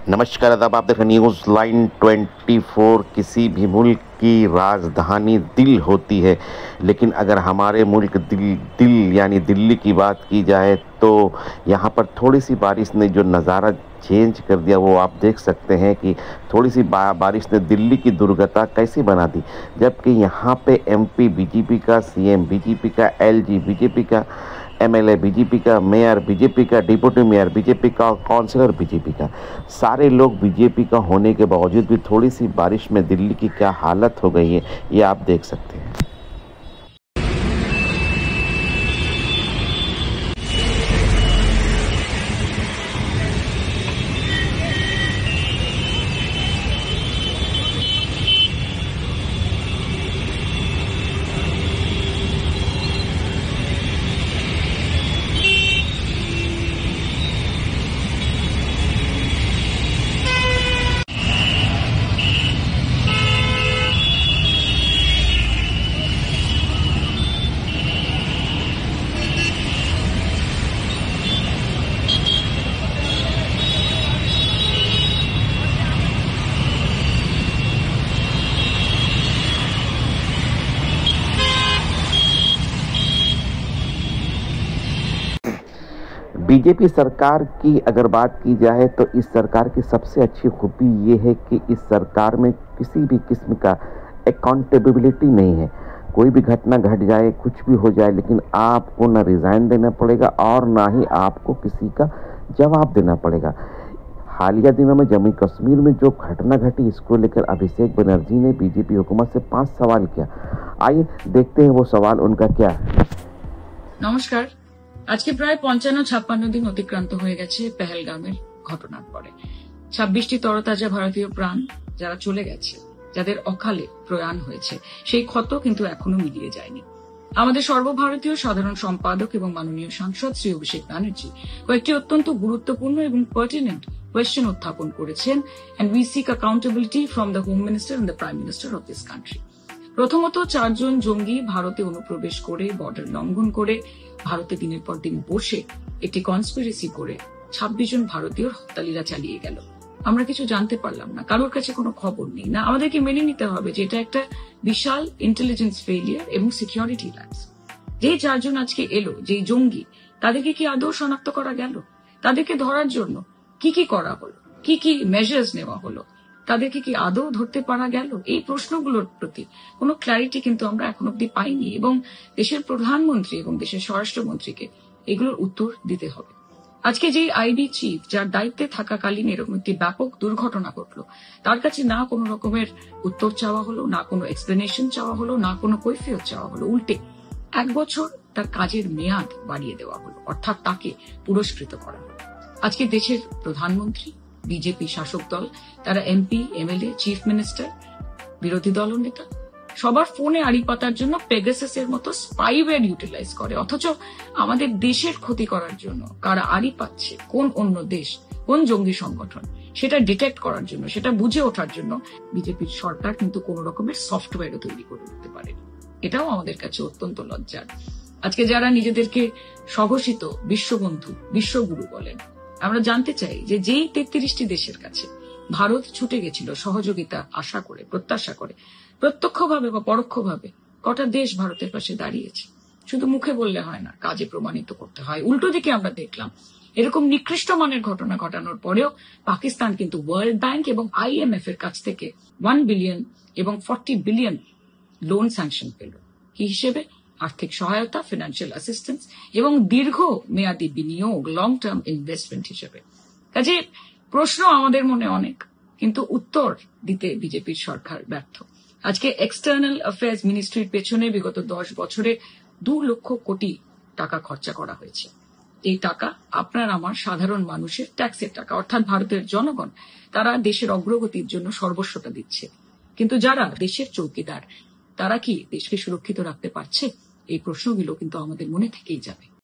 नमस्कार आदाब, आप देख रहे हैं न्यूज़ लाइन 24। किसी भी मुल्क की राजधानी दिल होती है, लेकिन अगर हमारे मुल्क दिल यानी दिल्ली की बात की जाए तो यहाँ पर थोड़ी सी बारिश ने जो नज़ारा चेंज कर दिया वो आप देख सकते हैं कि थोड़ी सी बारिश ने दिल्ली की दुर्गता कैसी बना दी। जबकि यहाँ पे एमपी बीजेपी का, सीएम बीजेपी का, एलजी बीजेपी का, एमएलए बीजेपी का, मेयर बीजेपी का, डिप्टी मेयर बीजेपी का और काउंसलर बीजेपी का, सारे लोग बीजेपी का होने के बावजूद भी थोड़ी सी बारिश में दिल्ली की क्या हालत हो गई है ये आप देख सकते हैं। बीजेपी सरकार की अगर बात की जाए तो इस सरकार की सबसे अच्छी खूबी ये है कि इस सरकार में किसी भी किस्म का अकाउंटेबिलिटी नहीं है। कोई भी घटना घट जाए, कुछ भी हो जाए, लेकिन आपको ना रिज़ाइन देना पड़ेगा और ना ही आपको किसी का जवाब देना पड़ेगा। हालिया दिनों में जम्मू कश्मीर में जो घटना घटी, इसको लेकर अभिषेक बनर्जी ने बीजेपी हुकूमत से 5 सवाल किया। आइए देखते हैं वो सवाल उनका क्या है। নমস্কার। আজকে প্রায় ৫৫-৫৬ দিন অতিক্রান্ত হয়ে গেছে পেহেলগামের ঘটনার পরে। ২৬টি তরতাজা ভারতীয় প্রাণ যারা চলে গেছে, যাদের অকালে প্রয়াণ হয়েছে, সেই ক্ষত কিন্তু এখনো মিলিয়ে যায়নি। আমাদের সর্বভারতীয় সাধারণ সম্পাদক এবং মাননীয় সাংসদ শ্রী অভিষেক ব্যানার্জি কয়েকটি অত্যন্ত গুরুত্বপূর্ণ এবং পার্টিনেন্ট কোয়েশ্চেন উত্থাপন করেছেন, and we seek accountability from the home minister and the prime minister of this country. প্রথমত, 4 জন জঙ্গি ভারতে অনুপ্রবেশ করে, বর্ডার লঙ্ঘন করে, ভারতে দিনের পর দিন বসে একটি কনস্পিরেসি করে 26 জন ভারতীয়র হত্যালীলা চালিয়ে গেল। আমরা কিছু জানতে পারলাম না, কারোর কাছে কোনো খবর নেই না। আমাদেরকে মেনে নিতে হবে যে এটা একটা বিশাল ইন্টেলিজেন্স ফেলিয়ার এবং সিকিউরিটি ল্যাপস। যে 4 জন আজকে এলো, যে জঙ্গি, তাদেরকে কি আদৌ শনাক্ত করা গেল? তাদেরকে ধরার জন্য কি কি করা হলো? কি কি মেজার্স নেওয়া হলো? তাদেরকে কি আদৌ ধরতে পারা গেল? এই প্রশ্নগুলোর প্রতি কোনো ক্ল্যারিটি কিন্তু আমরা এখন অব্দি পাইনি, এবং দেশের প্রধানমন্ত্রী এবং দেশের স্বরাষ্ট্রমন্ত্রীকে এগুলোর উত্তর দিতে হবে। আজকে যে আইবি চিফ, যার দায়িত্বে থাকাকালীন এরকম একটি ব্যাপক দুর্ঘটনা ঘটলো, তার কাছে না কোনো রকমের উত্তর চাওয়া হলো, না কোনো এক্সপ্লেনেশন চাওয়া হলো, না কোনো কৈফিয়ত চাওয়া হলো। উল্টে 1 বছর তার কাজের মেয়াদ বাড়িয়ে দেওয়া হলো, অর্থাৎ তাকে পুরস্কৃত করা হলো। আজকে দেশের প্রধানমন্ত্রী, বিজেপি শাসক দল, তারা এমপি, এমএলএ, চিফ মিনিস্টার, বিরোধী দলনেতা সবার ফোনে আড়ি পাতার জন্য পেগাসাসের মতো স্পাইওয়্যার ইউটিলাইজ করে। অথচ আমাদের দেশের ক্ষতি করার জন্য কারা আড়ি পাচ্ছে, কোন অন্য দেশ, কোন জঙ্গি সংগঠন, সেটা ডিটেক্ট করার জন্য, সেটা বুঝে ওঠার জন্য বিজেপির সরকার কিন্তু কোন রকমের সফটওয়্যারও তৈরি করে উঠতে পারেনি। এটাও আমাদের কাছে অত্যন্ত লজ্জার। আজকে যারা নিজেদেরকে স্বঘোষিত বিশ্ববন্ধু, বিশ্বগুরু বলেন, আমরা জানতে চাই যে যেই 33টি দেশের কাছে ভারত ছুটে গেছিল সহযোগিতা আশা করে, প্রত্যাশা করে, প্রত্যক্ষভাবে বা পরোক্ষভাবে কটা দেশ ভারতের পাশে দাঁড়িয়েছে? শুধু মুখে বললে হয় না, কাজে প্রমাণিত করতে হয়। উল্টো দিকে আমরা দেখলাম এরকম নিকৃষ্ট মানের ঘটনা ঘটানোর পরেও পাকিস্তান কিন্তু ওয়ার্ল্ড ব্যাংক এবং আইএমএফ এর কাছ থেকে 1 বিলিয়ন এবং 40 বিলিয়ন লোন স্যাংশন পেল। কি হিসেবে? আর্থিক সহায়তা, ফিনান্সিয়াল অ্যাসিস্ট্যান্স এবং দীর্ঘ মেয়াদী বিনিয়োগ, লং টার্ম ইনভেস্টমেন্ট হিসেবে। কাজে প্রশ্ন আমাদের মনে অনেক, কিন্তু উত্তর দিতে বিজেপির সরকার ব্যর্থ। আজকে এক্সটার্নাল অ্যাফেয়ার্স মিনিস্ট্রির পেছনে বিগত 10 বছরে 2 লক্ষ কোটি টাকা খরচা করা হয়েছে। এই টাকা আপনার আমার সাধারণ মানুষের ট্যাক্সের টাকা, অর্থাৎ ভারতের জনগণ তারা দেশের অগ্রগতির জন্য সর্বস্বতা দিচ্ছে। কিন্তু যারা দেশের চৌকিদার, তারা কি দেশকে সুরক্ষিত রাখতে পারছে? এই প্রশ্নগুলো কিন্তু আমাদের মনে থেকেই যাবে।